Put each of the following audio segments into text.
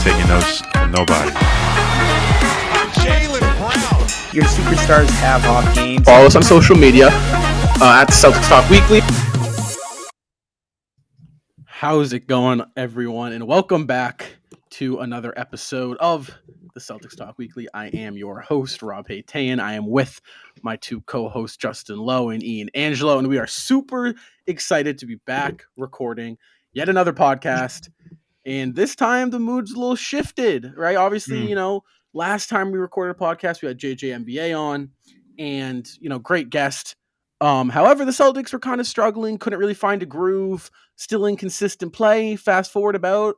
taking notes from nobody. Your superstars have off games. Follow us on social media at Celtics Talk Weekly. How's it going, everyone? And welcome back to another episode of the Celtics Talk Weekly. I am your host, Rob Haytayan. I am with my two co-hosts, Justin Lowe and Ian Angelo, and we are super excited to be back recording yet another podcast. And this time the mood's a little shifted, right? Obviously, last time we recorded a podcast, we had JJMBA on, and great guest. However, the Celtics were kind of struggling, couldn't really find a groove, still inconsistent play. Fast forward about,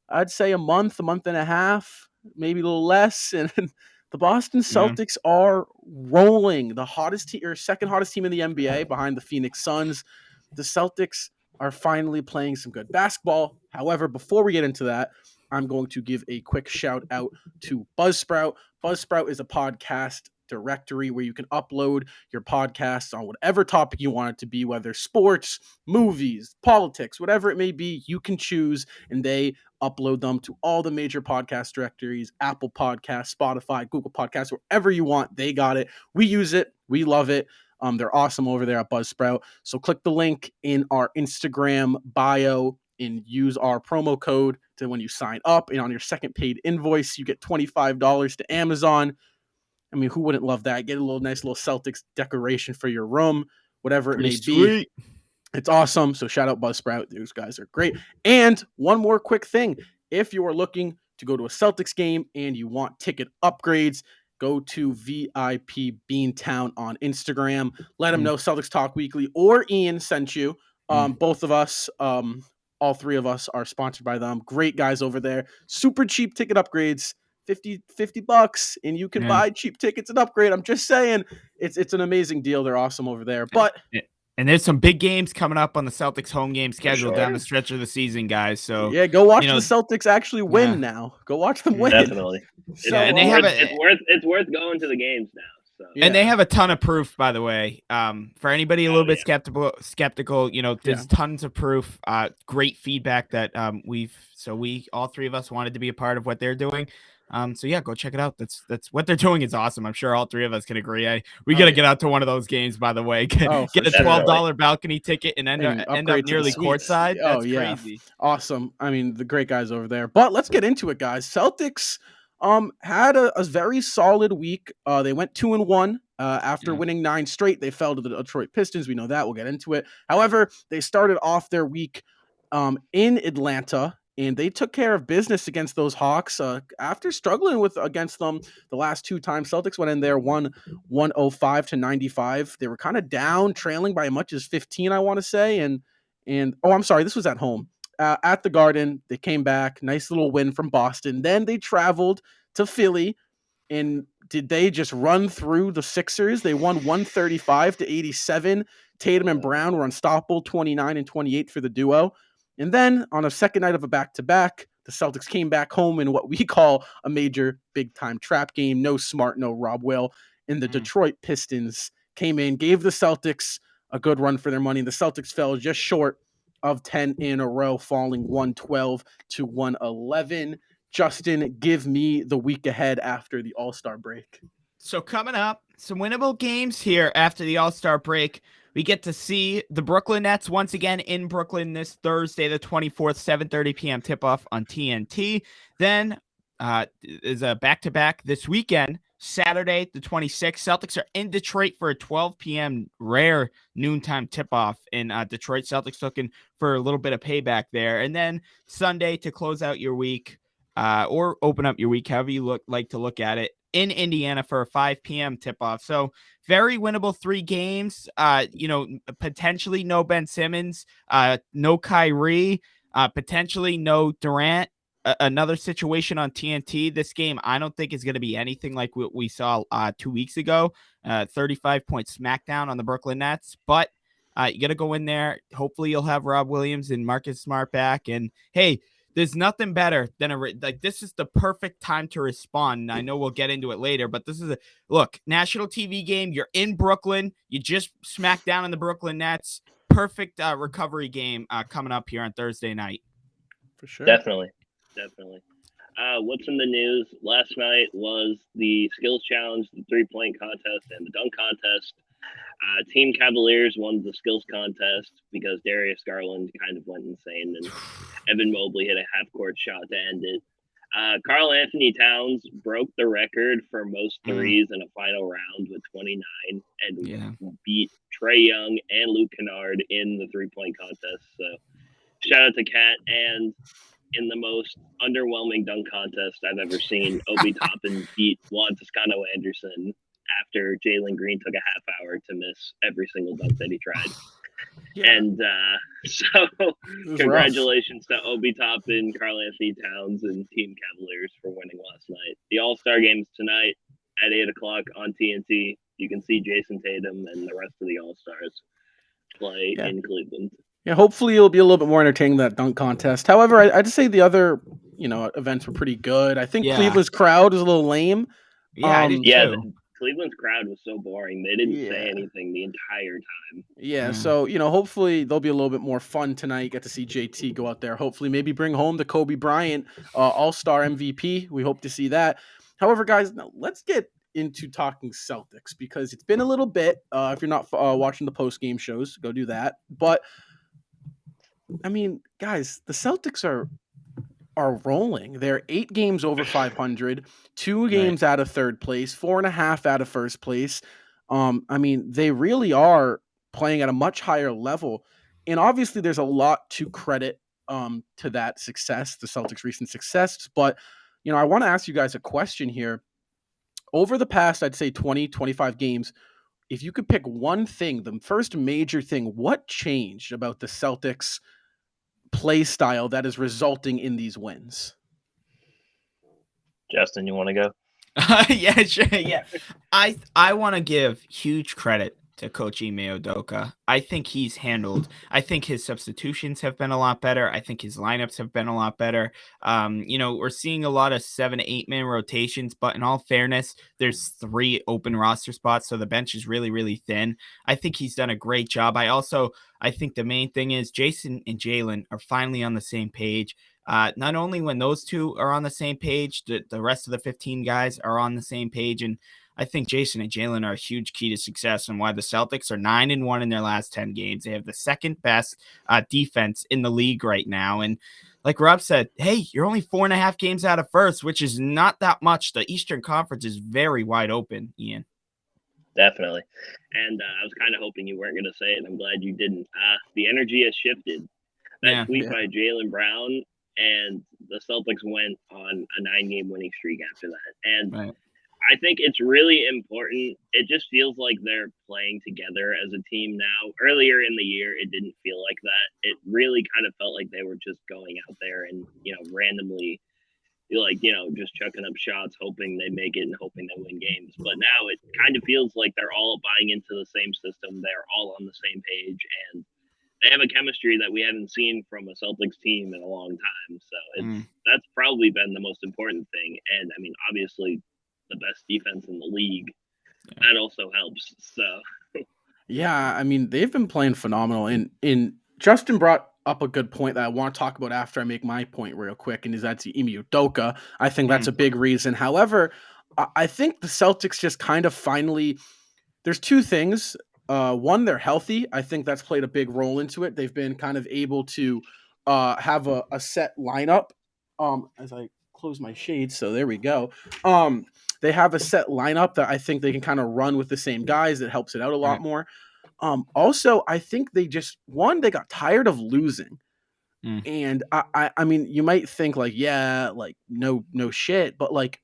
I'd say a month and a half, maybe a little less, and the Boston Celtics are rolling. The hottest team, or second hottest team in the NBA, behind the Phoenix Suns. The Celtics are finally playing some good basketball. However, before we get into that, I'm going to give a quick shout out to Buzzsprout. Buzzsprout is a podcast directory where you can upload your podcasts on whatever topic you want it to be, whether sports, movies, politics, whatever it may be, you can choose, and they upload them to all the major podcast directories, Apple Podcasts, Spotify, Google Podcasts, wherever you want, they got it. We use it. We love it. They're awesome over there at Buzzsprout. So click the link in our Instagram bio and use our promo code to when you sign up, and on your second paid invoice, you get $25 to Amazon. I mean, who wouldn't love that? Get a nice little Celtics decoration for your room, whatever it may be. It's awesome. So shout out Buzzsprout. Those guys are great. And one more quick thing. If you are looking to go to a Celtics game and you want ticket upgrades, go to VIP Beantown on Instagram. Let them know Celtics Talk Weekly or Ian sent you. Both of us, all three of us are sponsored by them. Great guys over there. Super cheap ticket upgrades. $50 and you can buy cheap tickets and upgrade. I'm just saying it's an amazing deal. They're awesome over there. But and there's some big games coming up on the Celtics home game schedule down the stretch of the season, guys. So yeah, go watch the Celtics actually win now. Go watch them win. Definitely. So, and they it's worth going to the games now. So. Yeah. And they have a ton of proof, by the way. For anybody a little bit skeptical, there's tons of proof. Great feedback that we all three of us wanted to be a part of what they're doing. So yeah, go check it out. That's what they're doing is awesome. I'm sure all three of us can agree. We got to get out to one of those games, by the way. Get a $12 balcony ticket and end up nearly courtside. That's crazy. Awesome. I mean, the great guys over there. But let's get into it, guys. Celtics had a very solid week. They went 2-1 after winning 9 straight. They fell to the Detroit Pistons. We know that. We'll get into it. However, they started off their week in Atlanta, and they took care of business against those Hawks after struggling against them the last 2 times. Celtics went in there 105-95. They were kind of down, trailing by as much as 15, I want to say. And I'm sorry, this was at home. At the Garden, they came back. Nice little win from Boston. Then they traveled to Philly, and did they just run through the Sixers? They won 135-87. Tatum and Brown were unstoppable, 29 and 28 for the duo. And then on a second night of a back-to-back, the Celtics came back home in what we call a major big-time trap game. No Smart, no Rob Will. And the Detroit Pistons came in, gave the Celtics a good run for their money. The Celtics fell just short of 10 in a row, falling 112-111. Justin, give me the week ahead after the All-Star break. So coming up, some winnable games here after the All-Star break. We get to see the Brooklyn Nets once again in Brooklyn this Thursday, the 24th, 7:30 p.m. tip-off on TNT. Then is a back-to-back this weekend, Saturday, the 26th. Celtics are in Detroit for a 12 p.m. rare noontime tip-off in Detroit. Celtics looking for a little bit of payback there. And then Sunday to close out your week or open up your week, however you like to look at it, in Indiana for a 5 p.m. tip-off. So very winnable 3 games. Potentially no Ben Simmons, no Kyrie, potentially no Durant. Another situation on TNT. This game, I don't think is going to be anything like what we saw 2 weeks ago. 35-point smackdown on the Brooklyn Nets. But you got to go in there. Hopefully you'll have Rob Williams and Marcus Smart back. And hey, there's nothing better than this is the perfect time to respond. And I know we'll get into it later, but this is national TV game. You're in Brooklyn. You just smacked down on the Brooklyn Nets. Perfect recovery game coming up here on Thursday night. For sure. Definitely. What's in the news? Last night was the skills challenge, the 3-point contest, and the dunk contest. Team Cavaliers won the skills contest because Darius Garland kind of went insane, and Evan Mobley hit a half-court shot to end it. Karl Anthony Towns broke the record for most threes in a final round with 29 and beat Trae Young and Luke Kennard in the 3-point contest. So shout out to Kat. And in the most underwhelming dunk contest I've ever seen, Obi Toppin beat Juan Toscano Anderson after Jalen Green took a half hour to miss every single dunk that he tried. Yeah. And so congratulations to Obi Toppin, Karl Anthony Towns, and Team Cavaliers for winning last night. The All-Star Game's tonight at 8 o'clock on TNT. You can see Jason Tatum and the rest of the All-Stars play in Cleveland. Yeah, hopefully it'll be a little bit more entertaining than that dunk contest. However, I'd say the other, events were pretty good. I think Cleveland's crowd is a little lame. Cleveland's crowd was so boring. They didn't say anything the entire time. Yeah, so, hopefully they'll be a little bit more fun tonight. Get to see JT go out there. Hopefully maybe bring home the Kobe Bryant All-Star MVP. We hope to see that. However, guys, now let's get into talking Celtics because it's been a little bit. If you're not watching the post-game shows, go do that. But, I mean, guys, the Celtics are rolling. They're 8 games over 500, 2 games out of third place, 4.5 out of first place. I mean, they really are playing at a much higher level. And obviously there's a lot to credit to that success, the Celtics' recent success. But, I want to ask you guys a question here. Over the past, I'd say 20, 25 games, if you could pick one thing, the first major thing, what changed about the Celtics' play style that is resulting in these wins? Justin, you want to go? Yeah, sure. Yeah. I want to give huge credit to Coach Ime Udoka. I think his substitutions have been a lot better. I think his lineups have been a lot better. We're seeing a lot of 7 to 8 man rotations, but in all fairness, there's 3 open roster spots. So the bench is really, really thin. I think he's done a great job. I think the main thing is Jason and Jalen are finally on the same page. Not only when those two are on the same page, the rest of the 15 guys are on the same page. And I think Jason and Jalen are a huge key to success and why the Celtics are 9-1 in their last 10 games. They have the second best defense in the league right now. And like Rob said, hey, you're only 4.5 games out of first, which is not that much. The Eastern Conference is very wide open, Ian. Definitely. And I was kind of hoping you weren't going to say it. I'm glad you didn't. The energy has shifted. That tweet by Jaylen Brown, and the Celtics went on a 9-game winning streak after that. And I think it's really important. It just feels like they're playing together as a team now. Earlier in the year, it didn't feel like that. It really kind of felt like they were just going out there and, randomly, just chucking up shots, hoping they make it and hoping they win games. But now it kind of feels like they're all buying into the same system. They're all on the same page, and they have a chemistry that we haven't seen from a Celtics team in a long time. So that's probably been the most important thing. And I mean, obviously the best defense in the league, that also helps. So yeah, I mean, they've been playing phenomenal. And Justin brought up a good point that I want to talk about after I make my point real quick, and that's Ime Udoka. I think that's a big reason. However, I think the Celtics just kind of finally, there's 2 things. One, they're healthy. I think that's played a big role into it. They've been kind of able to have a set lineup. As I close my shades, so there we go. They have a set lineup that I think they can kind of run with the same guys. That helps it out a lot more. Also, I think they got tired of losing. And I mean, you might think no shit, but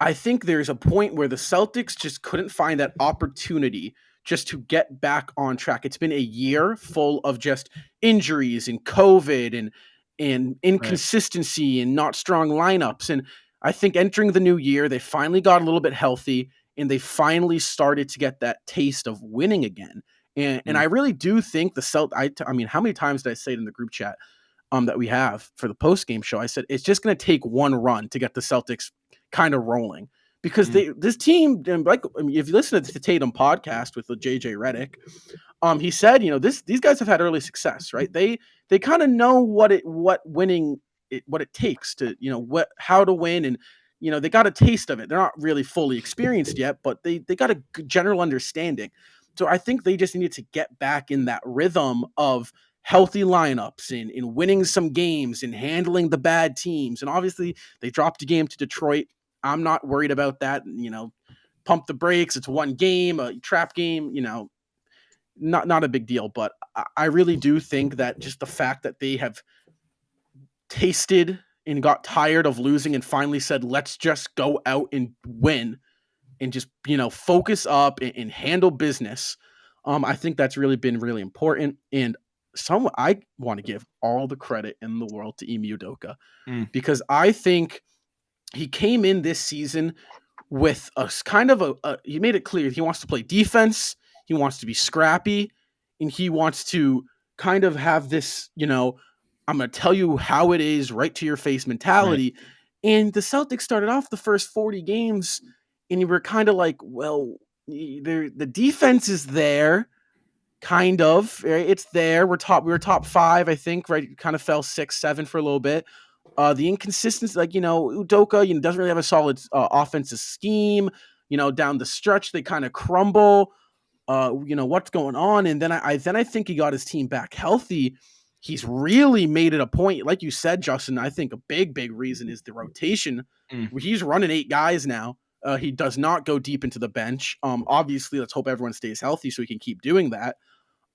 I think there's a point where the Celtics just couldn't find that opportunity just to get back on track. It's been a year full of just injuries and COVID and inconsistency and not strong lineups. And I think entering the new year, they finally got a little bit healthy and they finally started to get that taste of winning again. And I really do think the Celtics, I mean, how many times did I say it in the group chat that we have for the post-game show? I said, it's just going to take one run to get the Celtics kind of rolling because this team, if you listen to the Tatum podcast with the JJ Redick, he said, these guys have had early success, right? They kind of know what winning what it takes to, how to win. And, they got a taste of it. They're not really fully experienced yet, but they got a good general understanding. So I think they just needed to get back in that rhythm of healthy lineups and winning some games and handling the bad teams. And obviously they dropped a game to Detroit. I'm not worried about that. Pump the brakes. It's one game, a trap game, not a big deal. But I really do think that just the fact that they have tasted and got tired of losing and finally said, let's just go out and win and just, focus up and handle business. I think that's really been really important. And I want to give all the credit in the world to Ime Udoka because I think he came in this season with a kind of he made it clear he wants to play defense, he wants to be scrappy, and he wants to kind of have this, I'm going to tell you how it is, right to your face mentality. Right. And the Celtics started off the first 40 games, and you were kind of like, well, the defense is there, kind of. Right? It's there. We were top 5, I think. Right, kind of fell 6, 7 for a little bit. The inconsistency, Udoka, doesn't really have a solid offensive scheme. Down the stretch, they kind of crumble. What's going on? And then I think he got his team back healthy. He's really made it a point, like you said, Justin. I think a big reason is the rotation. He's running 8 guys now. He does not go deep into the bench. Obviously, let's hope everyone stays healthy so he can keep doing that.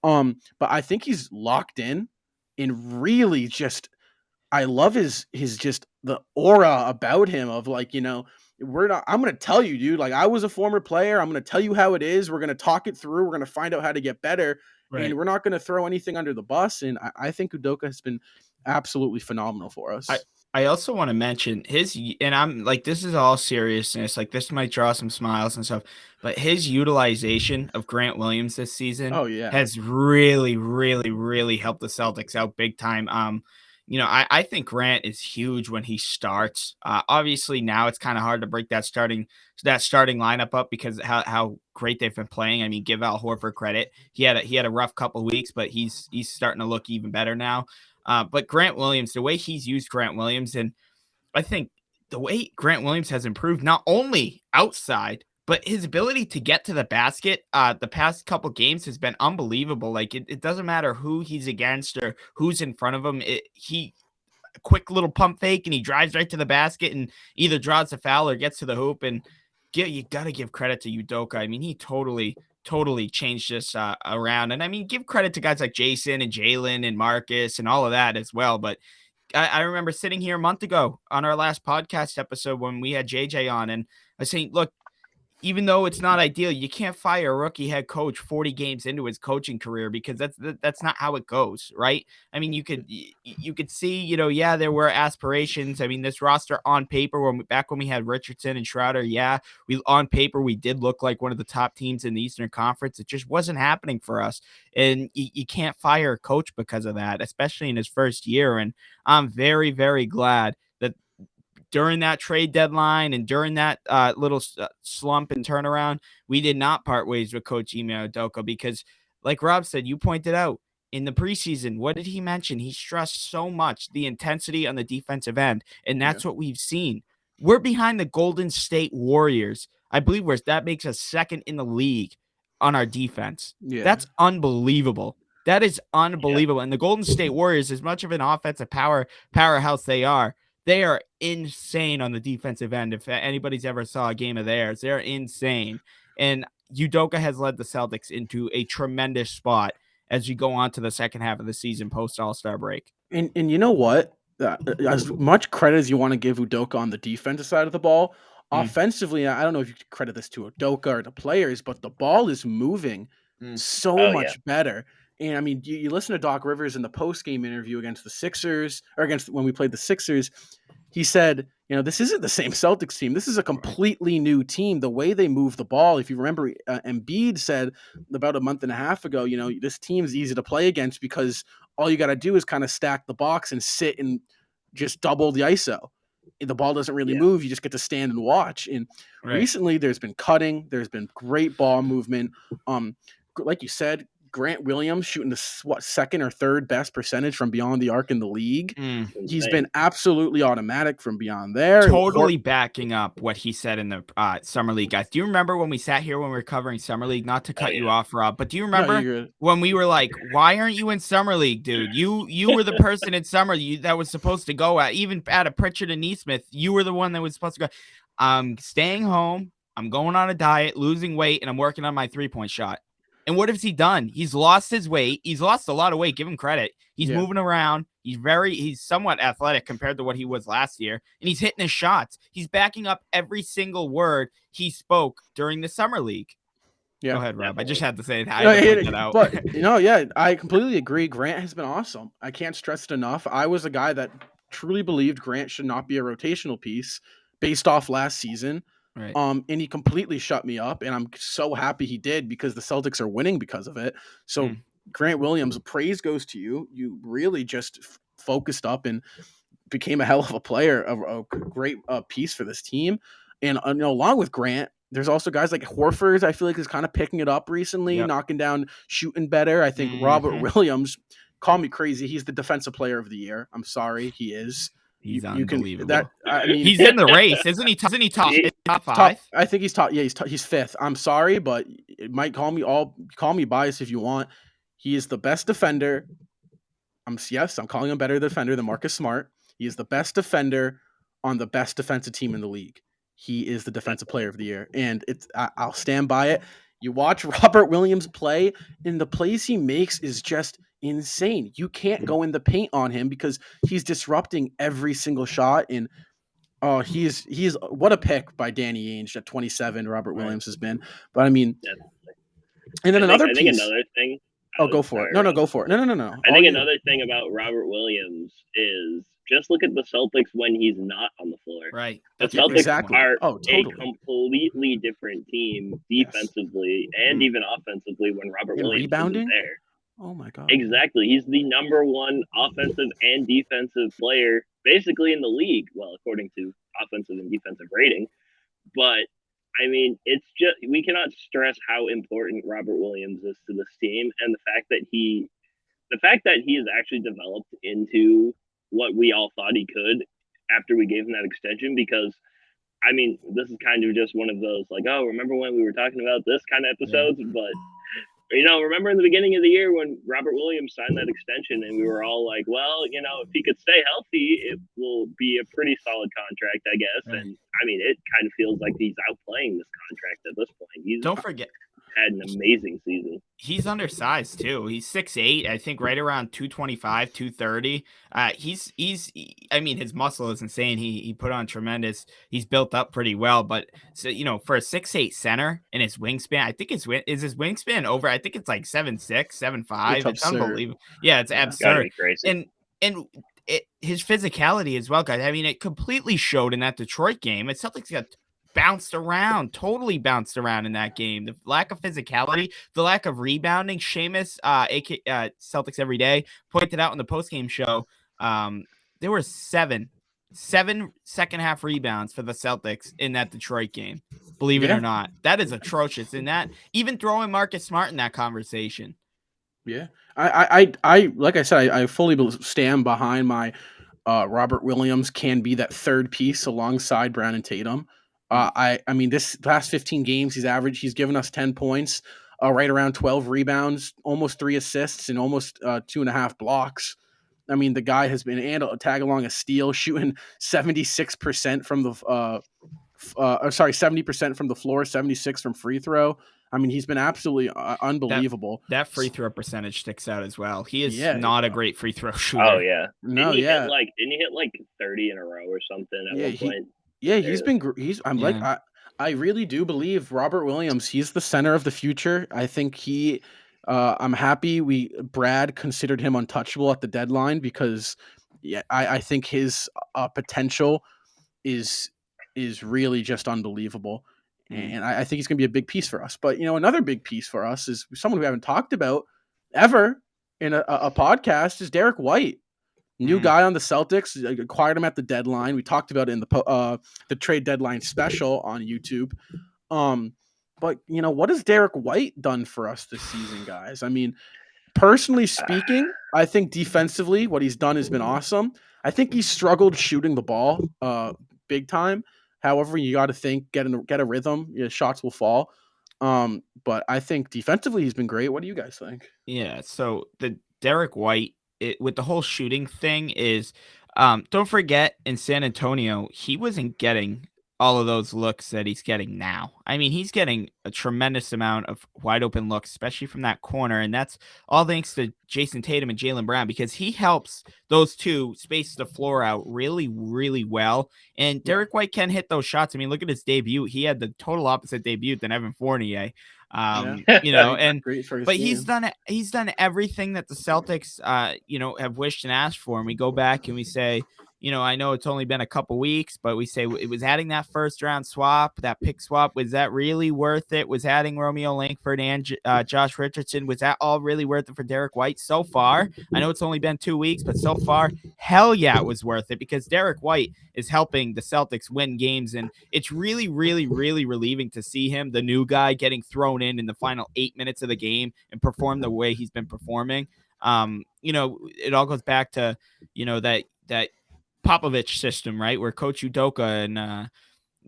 But I think he's locked in and really just. I love his just the aura about him of I'm going to tell you, dude, like I was a former player. I'm going to tell you how it is. We're going to talk it through. We're going to find out how to get better. Right. And we're not going to throw anything under the bus. And I think Udoka has been absolutely phenomenal for us. I also want to mention and I'm like, this is all seriousness. Like this might draw some smiles and stuff, but his utilization of Grant Williams this season has really, really, really helped the Celtics out big time. I think Grant is huge when he starts. Obviously now it's kind of hard to break that starting lineup up because how great they've been playing. I mean, give Al Horford credit. He had a rough couple of weeks, but he's starting to look even better now. But Grant Williams, the way he's used Grant Williams, and I think the way Grant Williams has improved not only outside, but his ability to get to the basket the past couple games has been unbelievable. Like it doesn't matter who he's against or who's in front of him. He a quick little pump fake and he drives right to the basket and either draws a foul or gets to the hoop. And you got to give credit to Udoka. I mean, he totally changed this around. And I mean, give credit to guys like Jason and Jalen and Marcus and all of that as well. But I remember sitting here a month ago on our last podcast episode when we had JJ on, and I was saying, look, even though it's not ideal, you can't fire a rookie head coach 40 games into his coaching career because that's not how it goes, right? I mean, you could see, there were aspirations. I mean, this roster on paper, back when we had Richardson and Schroeder, on paper we did look like one of the top teams in the Eastern Conference. It just wasn't happening for us, and you can't fire a coach because of that, especially in his first year. And I'm very, very glad that during that trade deadline and during that little slump and turnaround, we did not part ways with Coach Ime Udoka because, like Rob said, you pointed out in the preseason, what did he mention? He stressed so much the intensity on the defensive end, and that's what we've seen. We're behind the Golden State Warriors. I believe that makes us second in the league on our defense. Yeah. That's unbelievable. That is unbelievable. Yeah. And the Golden State Warriors, as much of an offensive powerhouse they are insane on the defensive end. If anybody's ever saw a game of theirs, they're insane. And Udoka has led the Celtics into a tremendous spot as you go on to the second half of the season post All-Star break. And you know what? As much credit as you want to give Udoka on the defensive side of the ball, offensively, I don't know if you could credit this to Udoka or the players, but the ball is moving so much better. And I mean, you listen to Doc Rivers in the post-game interview against the Sixers, or when we played the Sixers, he said, this isn't the same Celtics team. This is a completely new team. The way they move the ball, if you remember, Embiid said about a month and a half ago, this team's easy to play against because all you got to do is kind of stack the box and sit and just double the ISO. The ball doesn't really move. You just get to stand and watch. And recently there's been cutting. There's been great ball movement. Like you said, Grant Williams shooting the second or third best percentage from beyond the arc in the league. He's been absolutely automatic from beyond there. Totally backing up what he said in the Summer League, guys. Do you remember when we sat here when we were covering Summer League? Not to cut you off, Rob, but do you remember when we were like, why aren't you in Summer League, dude? You were the person in Summer that was supposed to go at, even at a Pritchard and Neesmith. You were the one that was supposed to go. I'm staying home. I'm going on a diet, losing weight, and I'm working on my 3-point shot. And what has he done? He's lost his weight. He's lost a lot of weight. Give him credit. He's moving around. He's somewhat athletic compared to what he was last year. And he's hitting his shots. He's backing up every single word he spoke during the Summer League. Yeah. Go ahead, Rob. I just had to say that. Out. But I completely agree. Grant has been awesome. I can't stress it enough. I was a guy that truly believed Grant should not be a rotational piece based off last season. Right. And he completely shut me up, and I'm so happy he did because the Celtics are winning because of it. So Grant Williams, praise goes to you. You really just focused up and became a hell of a player, a great piece for this team. And along with Grant, there's also guys like Horford. I feel like is kind of picking it up recently, knocking down, shooting better. I think Robert Williams, call me crazy, he's the defensive player of the year. I'm sorry, he is. He's unbelievable. He's in the race, isn't he? Isn't he top 5? I think he's top. Yeah, he's fifth. I'm sorry, but it might call me biased if you want. He is the best defender. I'm calling him better defender than Marcus Smart. He is the best defender on the best defensive team in the league. He is the defensive player of the year, and I'll stand by it. You watch Robert Williams play, and the plays he makes is just insane. You can't go in the paint on him because he's disrupting every single shot. And he's what a pick by Danny Ainge at 27. Robert Williams has been, but I mean, and then I think another thing. Go for it. No, go for it. No. I think another thing about Robert Williams is just look at the Celtics when he's not on the floor. Right. The Celtics are a completely different team defensively and even offensively when Robert Williams is there. Oh my God. Exactly. He's the number one offensive and defensive player basically in the league. Well, according to offensive and defensive rating. But I mean, it's just, we cannot stress how important Robert Williams is to this team, and the fact that he has actually developed into what we all thought he could after we gave him that extension. Because I mean, this is kind of just one of those like, oh, remember when we were talking about this kind of episodes? But remember in the beginning of the year when Robert Williams signed that extension and we were all like, well, if he could stay healthy, it will be a pretty solid contract, I guess. And I mean, it kind of feels like he's outplaying this contract at this point. Don't forget, had an amazing season. He's undersized too. He's 6'8", I think, right around 225, 230. I mean, his muscle is insane. He put on tremendous. He's built up pretty well, but so for a 6'8" center and his wingspan, I think his wingspan over. I think it's like 7'6", 7'5". It's unbelievable. Yeah, it's absurd. Crazy. And his physicality as well, guys. I mean, it completely showed in that Detroit game. It Celtics got totally bounced around in that game. The lack of physicality, the lack of rebounding. Seamus, Celtics Every Day, pointed out in the postgame show, there were seven second half rebounds for the Celtics in that Detroit game. Believe it or not, that is atrocious. In that, even throwing Marcus Smart in that conversation. Yeah, I like I said, I fully stand behind my Robert Williams can be that third piece alongside Brown and Tatum. I mean, this last 15 games, he's given us 10 points, right around 12 rebounds, almost 3 assists, and almost 2.5 blocks. I mean, the guy has been tag along a steal, shooting 76% from the 70% from the floor, 76 from free throw. I mean, he's been absolutely unbelievable. That free throw percentage sticks out as well. He is not a great free throw shooter. Oh yeah, didn't he hit like 30 in a row or something at one point? I really do believe Robert Williams, he's the center of the future. I think I'm happy Brad considered him untouchable at the deadline because I think his potential is really just unbelievable. And I think he's going to be a big piece for us. But, another big piece for us is someone we haven't talked about ever in a podcast is Derek White. New guy on the Celtics, acquired him at the deadline. We talked about it in the trade deadline special on YouTube. But what has Derek White done for us this season, guys? I mean, personally speaking, I think defensively, what he's done has been awesome. I think he's struggled shooting the ball, big time. However, you got to think get a rhythm, shots will fall. But I think defensively he's been great. What do you guys think? Yeah, so the Derek White with the whole shooting thing is, don't forget in San Antonio, he wasn't getting all of those looks that he's getting now. I mean, he's getting a tremendous amount of wide open looks, especially from that corner. And that's all thanks to Jason Tatum and Jaylen Brown, because he helps those two space the floor out really, really well. And Derek White can hit those shots. I mean, look at his debut. He had the total opposite debut than Evan Fournier. And Great for his but team. he's done everything that the Celtics have wished and asked for. And we go back and we say, I know it's only been a couple weeks, but we say it was adding that first round swap, that pick swap. Was that really worth it? Was adding Romeo Langford and Josh Richardson, was that all really worth it for Derek White so far? I know it's only been 2 weeks, but so far, hell yeah, it was worth it, because Derek White is helping the Celtics win games. And it's really, really, really relieving to see him, the new guy, getting thrown in the final 8 minutes of the game and perform the way he's been performing. It all goes back to, that Popovich system, right? Where Coach Udoka and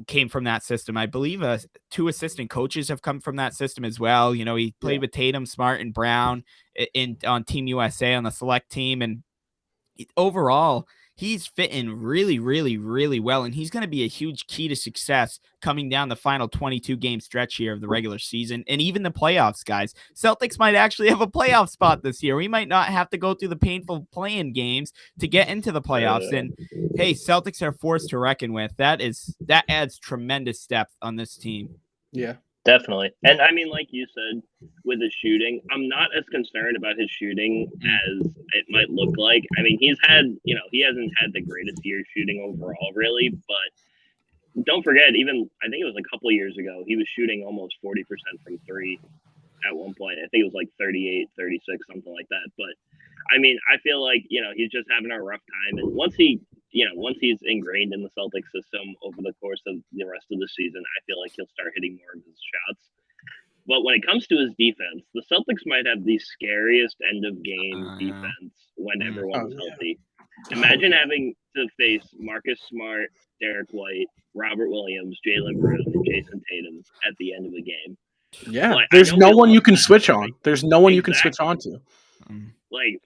came from that system. I believe 2 assistant coaches have come from that system as well. He played with Tatum, Smart, and Brown on Team USA on the select team. And overall, he's fitting really, really, really well. And he's going to be a huge key to success coming down the final 22 game stretch here of the regular season and even the playoffs, guys. Celtics might actually have a playoff spot this year. We might not have to go through the painful play-in games to get into the playoffs. And hey, Celtics are forced to reckon with. That adds tremendous depth on this team. Yeah. Definitely. And I mean, like you said, with his shooting, I'm not as concerned about his shooting as it might look like. I mean, he hasn't had the greatest year shooting overall, really, but don't forget, even I think it was a couple of years ago, he was shooting almost 40% from three at one point. I think it was like 38, 36, something like that. But I mean, I feel like, he's just having a rough time. And once he's ingrained in the Celtics system over the course of the rest of the season, I feel like he'll start hitting more of his shots. But when it comes to his defense, the Celtics might have the scariest end of game defense when everyone's healthy. Imagine having to face Marcus Smart, Derek White, Robert Williams, Jaylen Brown, and Jason Tatum at the end of the game. Yeah, there's no one you can switch on. There's no one you can switch on to.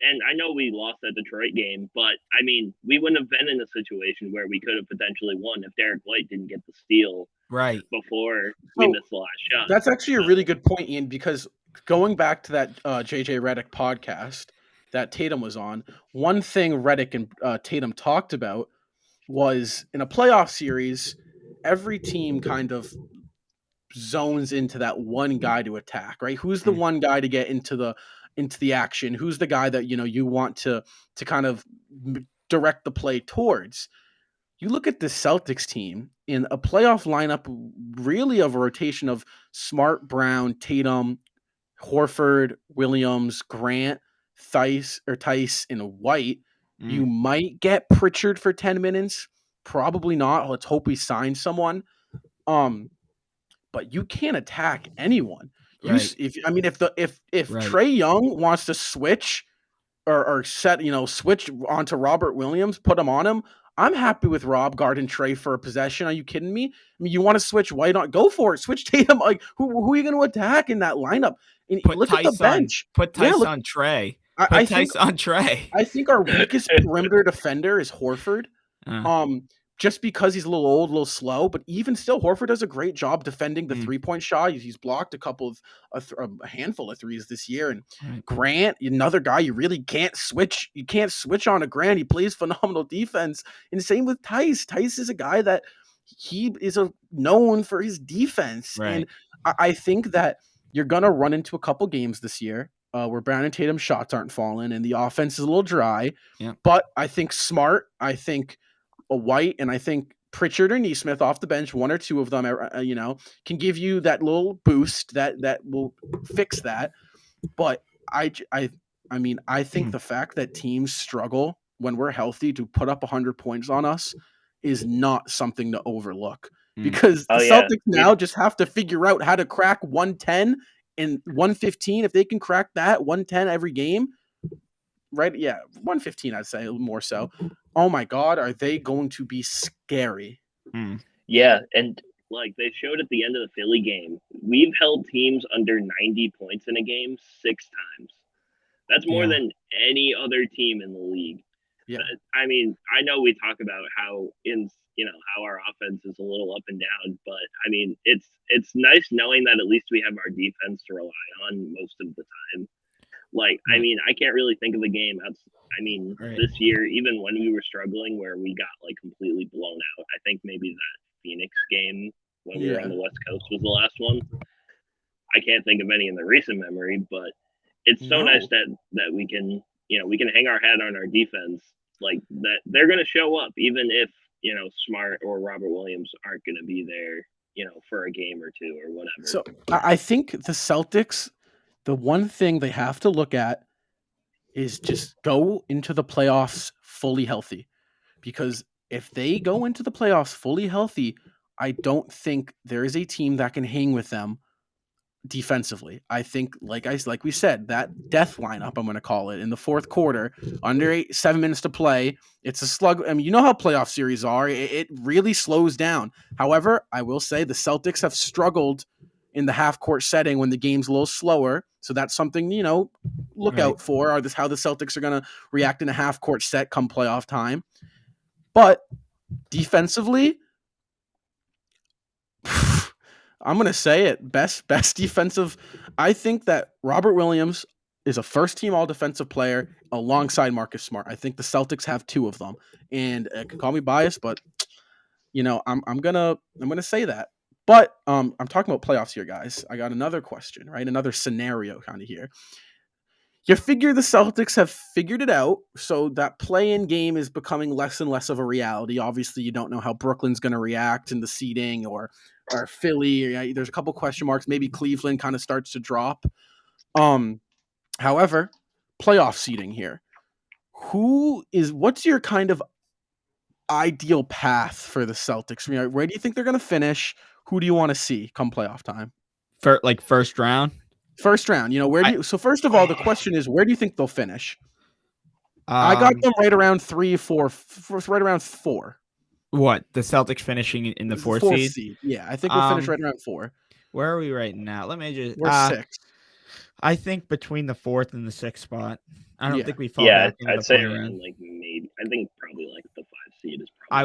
And I know we lost that Detroit game, but I mean, we wouldn't have been in a situation where we could have potentially won if Derek White didn't get the steal before we missed the last shot. That's actually a really good point, Ian, because going back to that JJ Redick podcast that Tatum was on, one thing Redick and Tatum talked about was in a playoff series, every team kind of zones into that one guy to attack, right? Who's the one guy to get into the action? Who's the guy that you want to kind of direct the play towards? You look at the Celtics team in a playoff lineup, really of a rotation of Smart, Brown, Tatum, Horford, Williams, Grant, Tice, and White. You might get Pritchard for 10 minutes. Probably not. Let's hope we sign someone. But you can't attack anyone. Right. If Trae Young wants to switch or set, switch onto Robert Williams, put him on him, I'm happy with Rob guarding Trae for a possession. Are you kidding me? I mean, you want to switch White on? Go for it. Switch Tatum. Like, who are you going to attack in that lineup? And look at the bench. Put Tice on Trae. I think our weakest perimeter defender is Horford. Just because he's a little old, a little slow, but even still, Horford does a great job defending the 3-point shot. He's blocked a handful of threes this year. And Grant, another guy you really can't switch. You can't switch on to Grant. He plays phenomenal defense. And same with Tice. Tice is a guy that he is known for his defense. Right. And I think that you're gonna run into a couple games this year where Brown and Tatum's shots aren't falling and the offense is a little dry. Yeah. But I think Smart, I think a White, and I think Pritchard or Nesmith off the bench, one or two of them, can give you that little boost that will fix that. But I think the fact that teams struggle when we're healthy to put up 100 points on us is not something to overlook. because the Oh, yeah. Celtics now just have to figure out how to crack 110 and 115. If they can crack that 110 every game, right? Yeah, 115, I'd say more so. Oh my God, are they going to be scary? Yeah, and like they showed at the end of the Philly game, we've held teams under 90 points in a game 6 times. That's more than any other team in the league. Yeah. I mean, I know we talk about how how our offense is a little up and down, but I mean, it's nice knowing that at least we have our defense to rely on most of the time. Like, I mean, I can't really think of a game this year, even when we were struggling, where we got like completely blown out. I think maybe that Phoenix game when we were on the West Coast was the last one. I can't think of any in the recent memory, but it's so nice that we can hang our hat on our defense, like that they're going to show up even if Smart or Robert Williams aren't going to be there for a game or two or whatever. So I think the Celtics, the one thing they have to look at is just go into the playoffs fully healthy, because if they go into the playoffs fully healthy, I don't think there is a team that can hang with them defensively. I think, like we said, that death lineup, I'm going to call it, in the fourth quarter, under 7 minutes to play, it's a slug. I mean, you know how playoff series are. It really slows down. However, I will say the Celtics have struggled in the half-court setting when the game's a little slower. So that's something, look out for, or how the Celtics are going to react in a half-court set come playoff time. But defensively, I'm going to say it. Best defensive. I think that Robert Williams is a first-team all-defensive player alongside Marcus Smart. I think the Celtics have 2 of them. And it can call me biased, but I'm gonna say that. But I'm talking about playoffs here, guys. I got another question, right? Another scenario kind of here. You figure the Celtics have figured it out, so that play-in game is becoming less and less of a reality. Obviously, you don't know how Brooklyn's going to react in the seeding, or Philly. There's a couple question marks. Maybe Cleveland kind of starts to drop. However, playoff seeding here. What's your kind of ideal path for the Celtics? Where do you think they're going to finish? Who do you want to see come playoff time? First round? First round. So first of all, the question is, where do you think they'll finish? I got them right around 3, 4, right around 4. What, the Celtics finishing in the fourth seed? Yeah, I think we'll finish right around 4. Where are we right now? Let me just. We're 6. I think between the 4th and the 6th spot. I don't think we fall yeah, back into I'd the say play-in. like maybe. I think probably like the 5 seed is probably.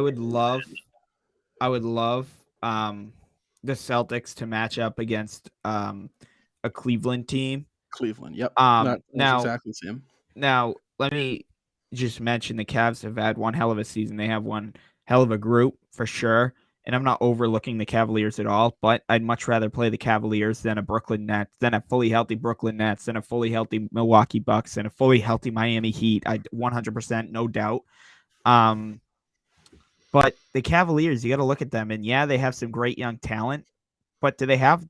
I would love the Celtics to match up against a Cleveland team. Cleveland, yep. Now, exactly the same. Now, let me just mention the Cavs have had one hell of a season. They have one hell of a group for sure. And I'm not overlooking the Cavaliers at all, but I'd much rather play the Cavaliers than a Brooklyn Nets, than a fully healthy Brooklyn Nets, than a fully healthy Milwaukee Bucks, and a fully healthy Miami Heat. 100%, no doubt. But the Cavaliers, you got to look at them, and yeah, they have some great young talent, but do they have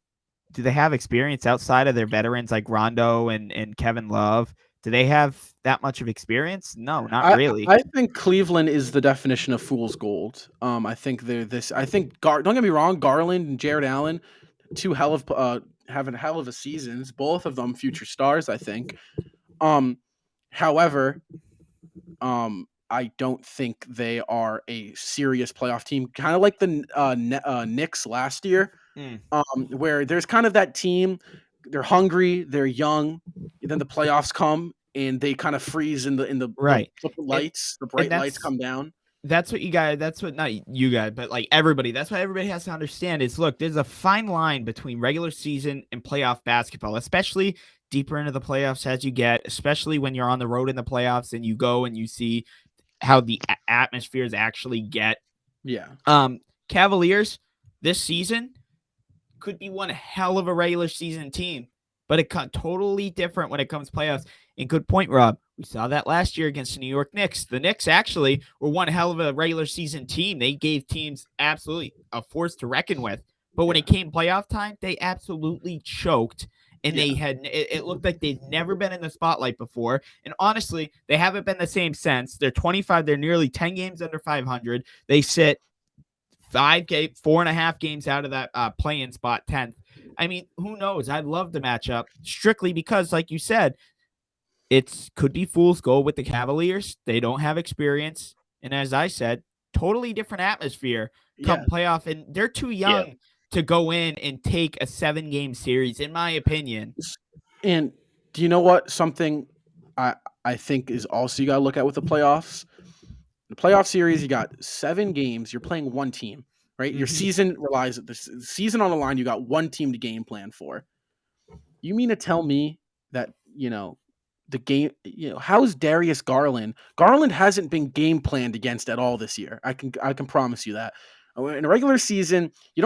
experience outside of their veterans like Rondo and Kevin Love? Do they have that much of experience? No, not really. I think Cleveland is the definition of fool's gold. I think they're this. I think don't get me wrong, Garland and Jared Allen, having hell of a seasons. Both of them future stars, I think. However, I don't think they are a serious playoff team. Kind of like the Knicks last year, where there's kind of that team. They're hungry, they're young. Then the playoffs come and they kind of freeze in the right. The lights, the bright lights come down. That's what you guys. That's what not you guys, but like everybody. That's what everybody has to understand. Is look, there's a fine line between regular season and playoff basketball, especially deeper into the playoffs as you get, especially when you're on the road in the playoffs and you go and you see how the atmospheres actually get. Yeah. Cavaliers this season could be one hell of a regular season team, but it got totally different when it comes to playoffs. And good point, Rob. We saw that last year against the New York Knicks. The Knicks actually were one hell of a regular season team. They gave teams absolutely a force to reckon with. But when it came playoff time, they absolutely choked. And they had it looked like they'd never been in the spotlight before. And honestly, they haven't been the same since. They're 25. They're nearly 10 games under 500. They sit 4.5 games out of that play-in spot, 10th. I mean, who knows? I'd love the matchup strictly because, like you said, it could be fool's gold with the Cavaliers. They don't have experience. And as I said, totally different atmosphere come playoff. And they're too young to go in and take a 7-game series, in my opinion. And do you know what? Something I think is also you got to look at with the playoffs. The playoff series, you got 7 games. You're playing one team, right? Your season relies the season on the line. You got one team to game plan for. You mean to tell me that, the game, how's Darius Garland? Garland hasn't been game planned against at all this year. I can promise you that. In a regular season, you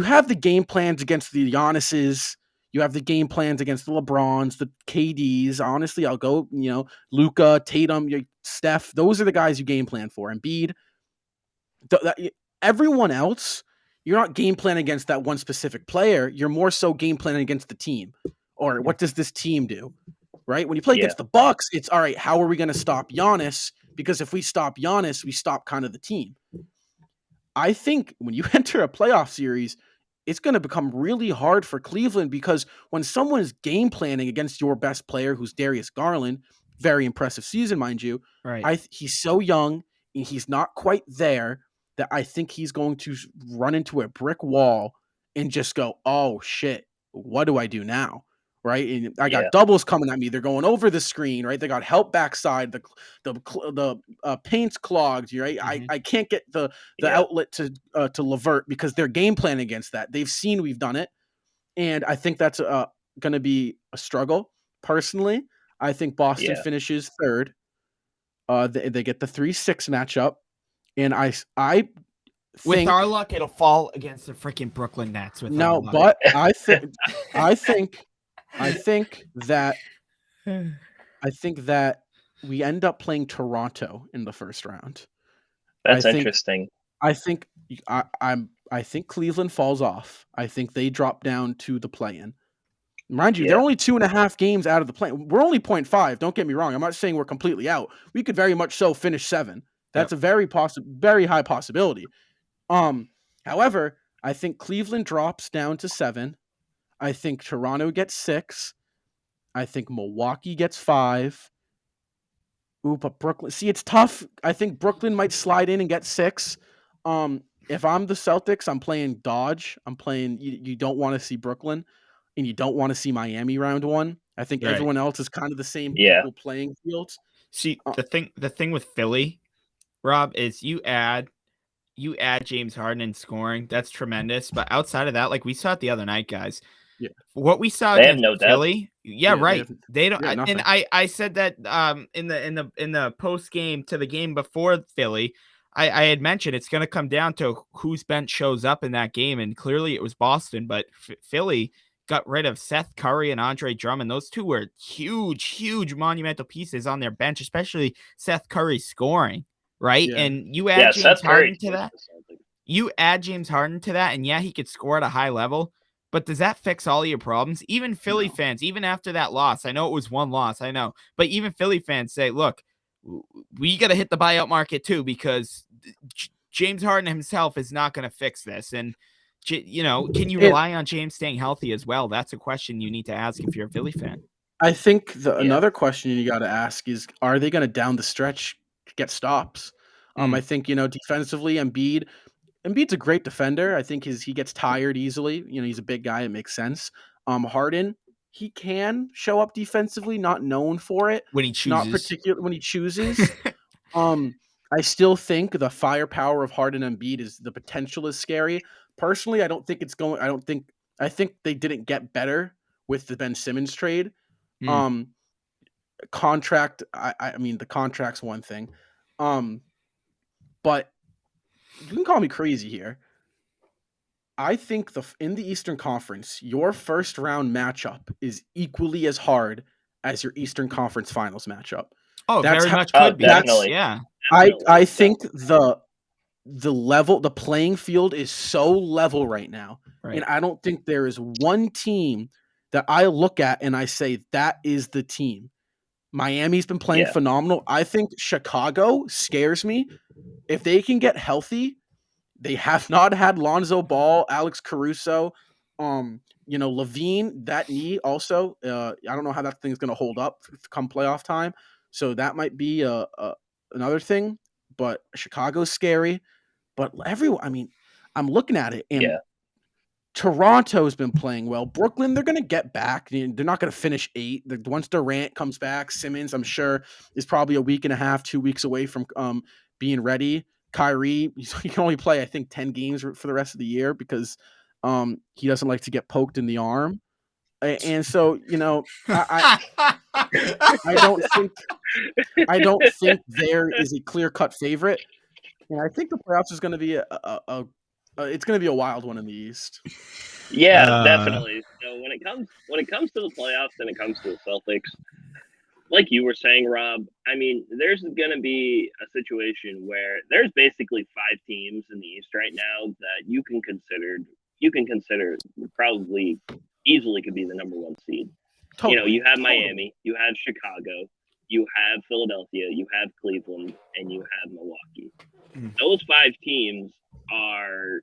have the game plans against the Giannis's, you have the game plans against the LeBrons, the KDs. Honestly, I'll go, Luka, Tatum, Steph. Those are the guys you game plan for. Embiid. Everyone else, you're not game planning against that one specific player. You're more so game planning against the team. Or what does this team do? Right? When you play against the Bucks, it's all right, how are we going to stop Giannis? Because if we stop Giannis, we stop kind of the team. I think when you enter a playoff series, it's going to become really hard for Cleveland because when someone is game planning against your best player, who's Darius Garland, very impressive season, mind you, right? He's so young and he's not quite there that I think he's going to run into a brick wall and just go, oh shit, what do I do now? Right. And I got doubles coming at me. They're going over the screen, right? They got help backside. The paint's clogged, right? I can't get the outlet to Levert because they're game planning against that. They've seen we've done it. And I think that's going to be a struggle. Personally, I think Boston finishes third. They get the 3-6 matchup. And I think, with our luck, it'll fall against the freaking Brooklyn Nets. But I think that we end up playing Toronto in the first round. That's interesting. I think Cleveland falls off. I think they drop down to the play-in. Mind you, they're only 2.5 games out of the play-in. We're only 0.5. Don't get me wrong. I'm not saying we're completely out. We could very much so finish 7. That's a very high possibility. However, I think Cleveland drops down to 7. I think Toronto gets 6. I think Milwaukee gets 5. Ooh, but Brooklyn. See, it's tough. I think Brooklyn might slide in and get 6. If I'm the Celtics, I'm playing dodge. I'm playing. You don't want to see Brooklyn, and you don't want to see Miami round 1. I think everyone else is kind of the same equal playing field. See, the thing with Philly, Rob, is you add James Harden in scoring. That's tremendous. But outside of that, like we saw it the other night, guys. Yeah. What we saw they against Philly. Right. They don't. And I said that in the post game to the game before Philly, I had mentioned it's going to come down to whose bench shows up in that game, and clearly it was Boston. But Philly got rid of Seth Curry and Andre Drummond. Those two were huge monumental pieces on their bench, especially Seth Curry scoring. Right. Yeah. And you add James Harden to that. And he could score at a high level. But does that fix all your problems? Even Philly fans, even after that loss, I know it was one loss, I know. But even Philly fans say, look, we got to hit the buyout market too, because James Harden himself is not going to fix this. And, can you rely on James staying healthy as well? That's a question you need to ask if you're a Philly fan. I think another question you got to ask is, are they going to down the stretch get stops? I think, defensively, Embiid's a great defender. I think he gets tired easily. He's a big guy. It makes sense. Harden, he can show up defensively, not known for it. When he chooses. Not particularly when he chooses. I still think the firepower of Harden and Embiid the potential is scary. Personally, I think they didn't get better with the Ben Simmons trade. Contract, I mean, the contract's one thing. But you can call me crazy here. I think in the Eastern Conference, your first round matchup is equally as hard as your Eastern Conference Finals matchup. Oh, very much could be. Definitely. Yeah. I think the level, the playing field is so level right now. Right. And I don't think there is one team that I look at and I say that is the team. Miami's been playing phenomenal. I think Chicago scares me. If they can get healthy, They have not had Lonzo Ball, Alex Caruso, Levine. That knee also. I don't know how that thing's going to hold up come playoff time. So that might be another thing. But Chicago's scary. But everyone, I mean, I'm looking at it, and Toronto's been playing well. Brooklyn, they're going to get back. They're not going to finish 8. Once Durant comes back, Simmons, I'm sure, is probably a week and a half, 2 weeks away from being ready. Kyrie, he can only play, I think, 10 games for the rest of the year because he doesn't like to get poked in the arm. And so, I don't think there is a clear-cut favorite. And I think the playoffs is going to be it's going to be a wild one in the East. Yeah, definitely. So when it comes to the playoffs and it comes to the Celtics, like you were saying, Rob, I mean, there's going to be a situation where there's basically 5 teams in the East right now that you can consider probably easily could be the number 1 seed. Totally, you have Miami, you have Chicago, you have Philadelphia, you have Cleveland, and you have Milwaukee. Those 5 teams are,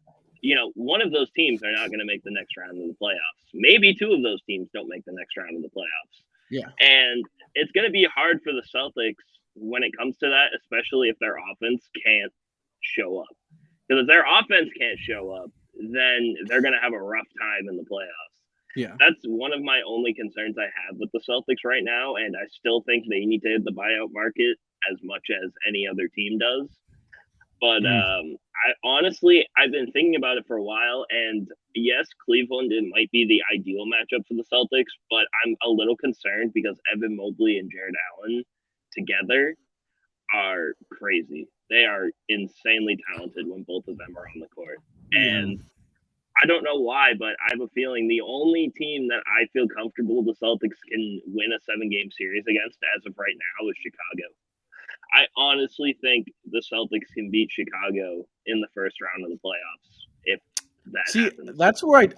one of those teams are not going to make the next round of the playoffs. Maybe 2 of those teams don't make the next round of the playoffs. Yeah. And it's going to be hard for the Celtics when it comes to that, especially if their offense can't show up. Because if their offense can't show up, then they're going to have a rough time in the playoffs. Yeah. That's one of my only concerns I have with the Celtics right now, and I still think they need to hit the buyout market as much as any other team does. But I've been thinking about it for a while, and yes, Cleveland, it might be the ideal matchup for the Celtics, but I'm a little concerned because Evan Mobley and Jared Allen together are crazy. They are insanely talented when both of them are on the court. And I don't know why, but I have a feeling the only team that I feel comfortable the Celtics can win a 7-game series against as of right now is Chicago. I honestly think the Celtics can beat Chicago in the first round of the playoffs if that happens. That's where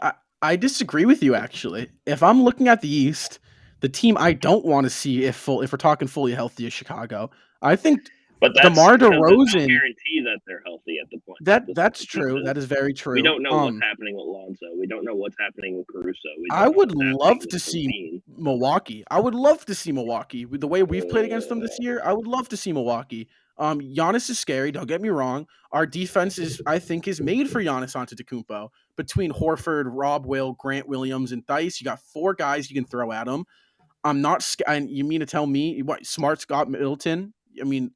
I disagree with you, actually. If I'm looking at the East, the team I don't want to see if we're talking fully healthy is Chicago. I think DeMar DeRozan, no guarantee that they're healthy at the point. That's true. That is very true. We don't know what's happening with Lonzo. We don't know what's happening with Caruso. I would love to see Milwaukee. I would love to see Milwaukee. With the way we've played against them this year, I would love to see Milwaukee. Giannis is scary. Don't get me wrong. Our defense is made for Giannis Antetokounmpo. Between Horford, Rob Will, Grant Williams, and Theis, you got 4 guys you can throw at him. I'm not scared. And you mean to tell me what Smart, Scott, Middleton? I mean,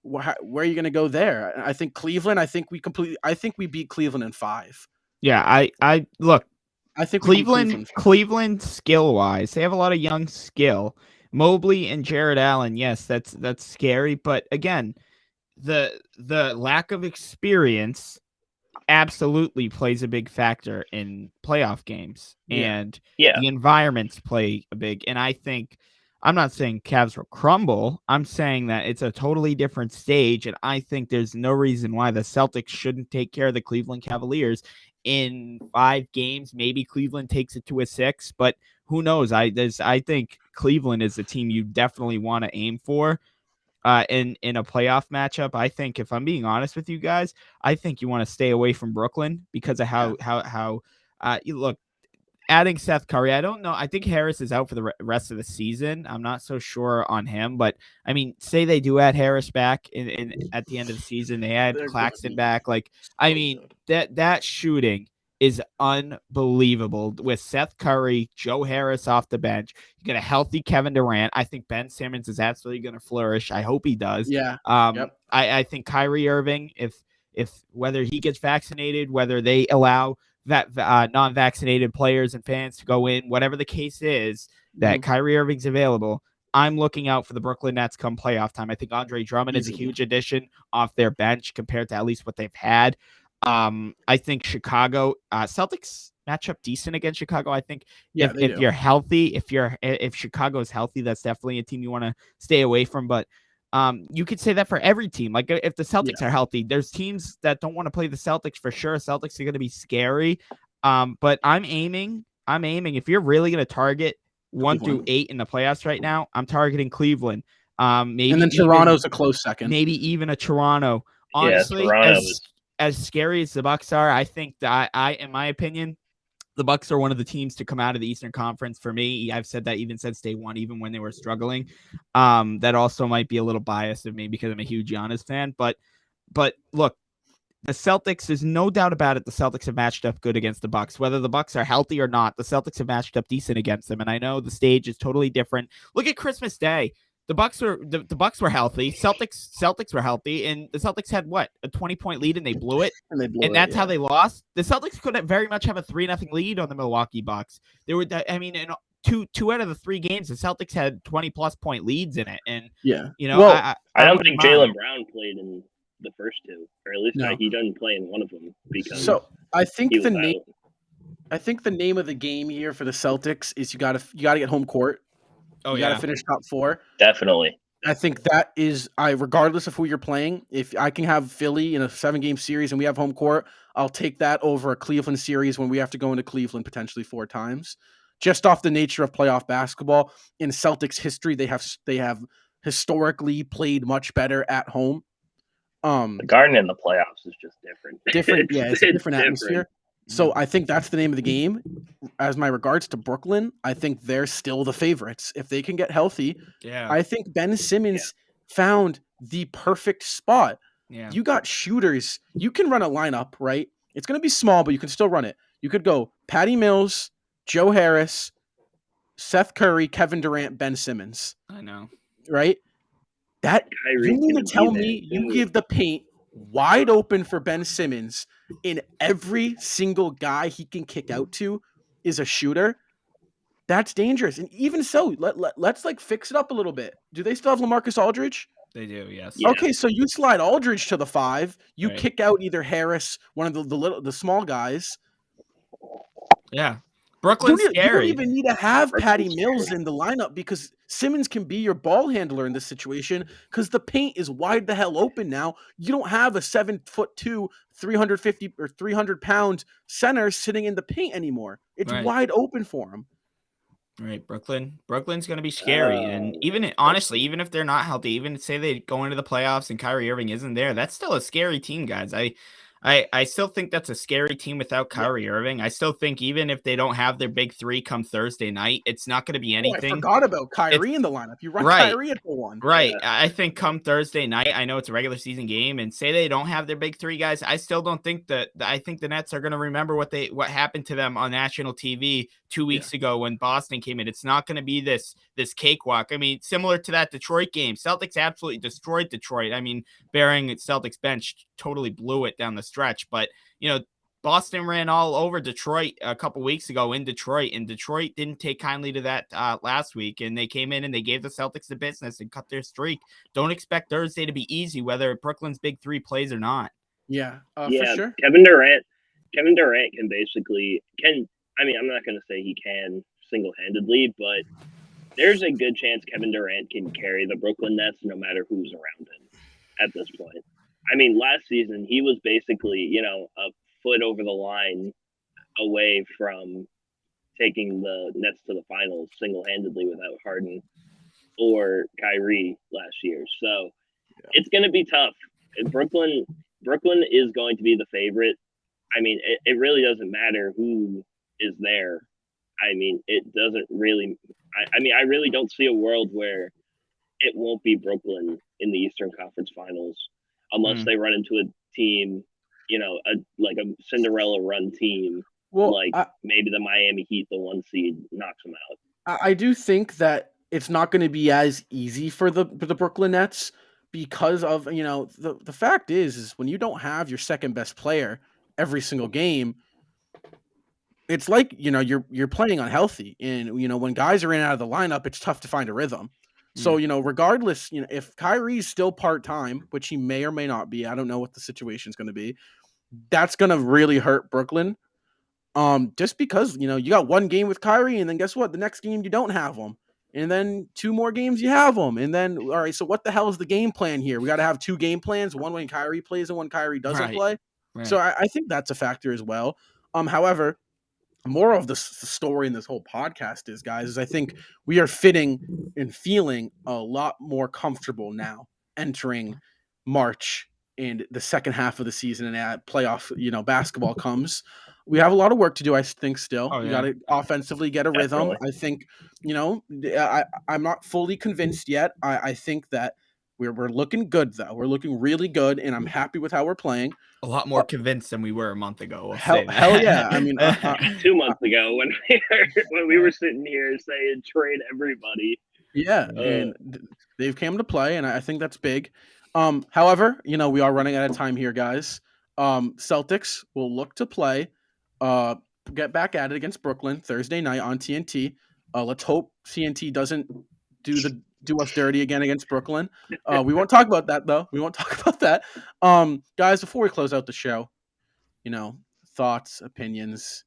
where are you going to go there? I think Cleveland. I think we beat Cleveland in 5. Yeah, I look. I think Cleveland skill wise, they have a lot of young skill. Mobley and Jared Allen, yes, that's scary. But again, the lack of experience absolutely plays a big factor in playoff games, and the environments play a big. And I think. I'm not saying Cavs will crumble. I'm saying that it's a totally different stage, and I think there's no reason why the Celtics shouldn't take care of the Cleveland Cavaliers in 5 games. Maybe Cleveland takes it to a 6, but who knows? I think Cleveland is a team you definitely want to aim for in a playoff matchup. I think, if I'm being honest with you guys, I think you want to stay away from Brooklyn because of how you look. Adding Seth Curry, I don't know. I think Harris is out for the rest of the season. I'm not so sure on him, but I mean, say they do add Harris back in at the end of the season, they add Claxton back. Like, I mean, that shooting is unbelievable with Seth Curry, Joe Harris off the bench. You get a healthy Kevin Durant. I think Ben Simmons is absolutely going to flourish. I hope he does. Yeah. I think Kyrie Irving, if whether he gets vaccinated, whether they allow that non-vaccinated players and fans to go in, whatever the case is, that Kyrie Irving's available, I'm looking out for the Brooklyn Nets come playoff time. I think Andre Drummond is a huge addition off their bench compared to at least what they've had. I think Chicago Celtics match up decent against Chicago. I think if you're healthy, if Chicago is healthy, that's definitely a team you want to stay away from. But you could say that for every team. Like, if the Celtics are healthy, there's teams that don't want to play the Celtics for sure. Celtics are going to be scary. But I'm aiming. If you're really going to target 1 through 8 in the playoffs right now, I'm targeting Cleveland. Maybe, and then Toronto's a close second. Maybe even a Toronto. Honestly, as scary as the Bucks are, I think that in my opinion, the Bucks are one of the teams to come out of the Eastern Conference for me. I've said that even since day one, even when they were struggling. That also might be a little biased of me because I'm a huge Giannis fan. But look, the Celtics, there's no doubt about it. The Celtics have matched up good against the Bucks. Whether the Bucks are healthy or not, the Celtics have matched up decent against them. And I know the stage is totally different. Look at Christmas Day. The Bucks were healthy. Celtics were healthy, and the Celtics had what, a 20-point lead, and they blew it. And that's how they lost. The Celtics could very much have a 3-0 lead on the Milwaukee Bucks. There were, in two out of the 3 games, the Celtics had 20+ point leads in it, and I don't think Jaylen Brown played in the first 2, or at least he doesn't play in one of them because. So I think the name of the game here for the Celtics is you got to get home court. You got to finish top 4. Definitely. I think that is, regardless of who you're playing, if I can have Philly in a 7-game series and we have home court, I'll take that over a Cleveland series when we have to go into Cleveland potentially 4 times. Just off the nature of playoff basketball. In Celtics history, they have historically played much better at home. The Garden in the playoffs is just different. It's a different atmosphere. So I think that's the name of the game. As my regards to Brooklyn, I think they're still the favorites. If they can get healthy, I think Ben Simmons found the perfect spot. Yeah. You got shooters. You can run a lineup, right? It's going to be small, but you can still run it. You could go Patty Mills, Joe Harris, Seth Curry, Kevin Durant, Ben Simmons. I know. Right? That you mean to tell me you give the paint wide open for Ben Simmons and every single guy he can kick out to is a shooter? That's dangerous. And even so, let's fix it up a little bit. Do they still have LaMarcus Aldridge? They do, yes. Yeah. Okay, so you slide Aldridge to the 5. You kick out either Harris, one of the small guys. Yeah. Brooklyn's scary. You don't even need to have Patty Mills in the lineup because Simmons can be your ball handler in this situation because the paint is wide the hell open now. You don't have a 7'2", 350 or 300-pound center sitting in the paint anymore. It's wide open for him. Right, Brooklyn's going to be scary, and even honestly, even if they're not healthy, even say they go into the playoffs and Kyrie Irving isn't there, that's still a scary team, guys. I still think that's a scary team without Kyrie Irving. I still think even if they don't have their big 3 come Thursday night, it's not going to be anything. I forgot about Kyrie in the lineup. You run Kyrie at the 1. Right. Yeah. I think come Thursday night, I know it's a regular season game, and say they don't have their big 3 guys, I still don't think that. I think the Nets are going to remember what happened to them on national TV 2 weeks ago when Boston came in. It's not going to be this cakewalk. I mean, similar to that Detroit game, Celtics absolutely destroyed Detroit. I mean, bearing Celtics bench totally blew it down the stretch, but Boston ran all over Detroit a couple weeks ago in Detroit, and Detroit didn't take kindly to that last week, and they came in and they gave the Celtics the business and cut their streak. Don't expect Thursday to be easy, whether Brooklyn's big 3 plays or not. Yeah, for sure. Kevin Durant can basically I'm not going to say he can single-handedly, but there's a good chance Kevin Durant can carry the Brooklyn Nets no matter who's around him at this point. I mean, last season, he was basically, a foot over the line away from taking the Nets to the finals single-handedly without Harden or Kyrie last year. So it's going to be tough. Brooklyn is going to be the favorite. I mean, it really doesn't matter who is there. I mean, it doesn't really – I really don't see a world where it won't be Brooklyn in the Eastern Conference Finals unless they run into a team, like a Cinderella run team, maybe the Miami Heat, the 1 seed, knocks them out. I do think that it's not going to be as easy for the Brooklyn Nets because of, the fact is when you don't have your second best player every single game, it's like, you're playing unhealthy. And, when guys are in and out of the lineup, it's tough to find a rhythm. So, regardless, if Kyrie's still part-time, which he may or may not be, I don't know what the situation's going to be, that's going to really hurt Brooklyn. Just because, you got 1 game with Kyrie, and then guess what? The next game you don't have him. And then 2 more games you have him. And then, all right, so what the hell is the game plan here? We got to have 2 game plans, one when Kyrie plays and one Kyrie doesn't play. Right. So I think that's a factor as well. However, more of the story in this whole podcast is I think we are fitting and feeling a lot more comfortable now entering March and the second half of the season and playoff, basketball comes, we have a lot of work to do. I think still, Oh, you yeah. got to offensively get a rhythm. Definitely. I think, I'm not fully convinced yet. I think that we're looking good though. We're looking really good, and I'm happy with how we're playing. A lot more convinced than we were a month ago. We'll Hell, say that. hell yeah! I mean, 2 months ago when we were sitting here saying trade everybody. yeah, and they've came to play, and I think that's big. However, we are running out of time here, guys. Celtics will look to play, get back at it against Brooklyn Thursday night on TNT. Let's hope TNT doesn't do us dirty again against Brooklyn. We won't talk about that though. We won't talk about that. Guys, before we close out the show, thoughts, opinions.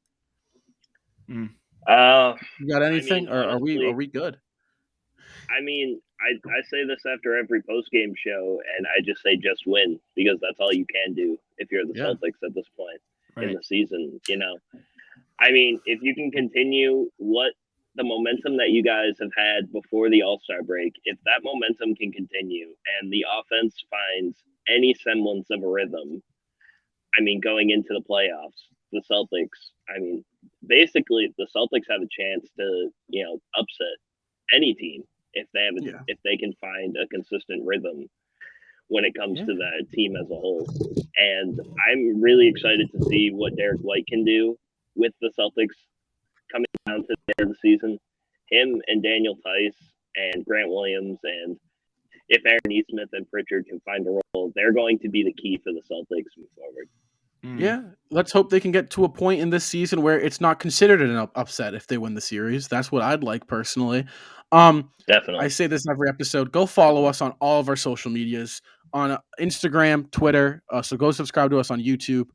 You got anything, or honestly, are we good? I mean, I say this after every post-game show, and I just say just win, because that's all you can do if you're the Celtics at this point in the season. I mean, if you can continue the momentum that you guys have had before the All-Star break, if that momentum can continue and the offense finds any semblance of a rhythm, I mean, going into the playoffs, the Celtics, I mean, basically the Celtics have a chance to, upset any team if they can find a consistent rhythm when it comes to that team as a whole. And I'm really excited to see what Derek White can do with the Celtics coming down to the end of the season. Him and Daniel Tice and Grant Williams, and if Aaron Nesmith and Pritchard can find a role, they're going to be the key for the Celtics moving forward. Yeah, let's hope they can get to a point in this season where it's not considered an upset if they win the series. That's what I'd like personally. Definitely. I say this every episode. Go follow us on all of our social medias on Instagram, Twitter. So go subscribe to us on YouTube.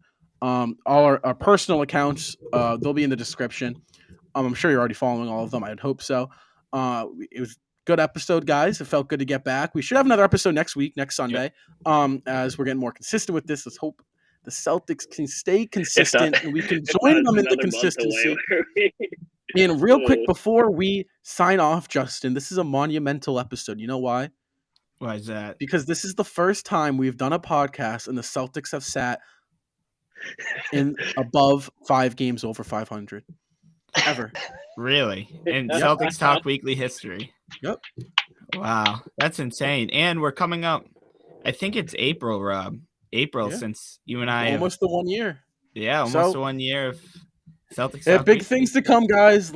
All our personal accounts, they'll be in the description. I'm sure you're already following all of them. I'd hope so. It was a good episode, guys. It felt good to get back. We should have another episode next Sunday. As we're getting more consistent with this. Let's hope the Celtics can stay consistent and we can join them in the consistency. And real quick before we sign off, Justin, this is a monumental episode. You know why? Why is that? Because this is the first time we've done a podcast and the Celtics have sat in above 5 games over 500 ever. Really? In Celtics Talk Weekly history. Yep. Wow, that's insane. And we're coming up. I think it's April, Rob. Since you and I almost the 1 year. Yeah, almost 1 year of Celtics. They have big things to come, guys.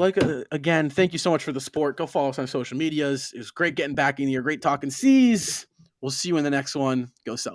Again, thank you so much for the support. Go follow us on social medias. It was great getting back in here. Great talking C's. We'll see you in the next one. Go Celtics.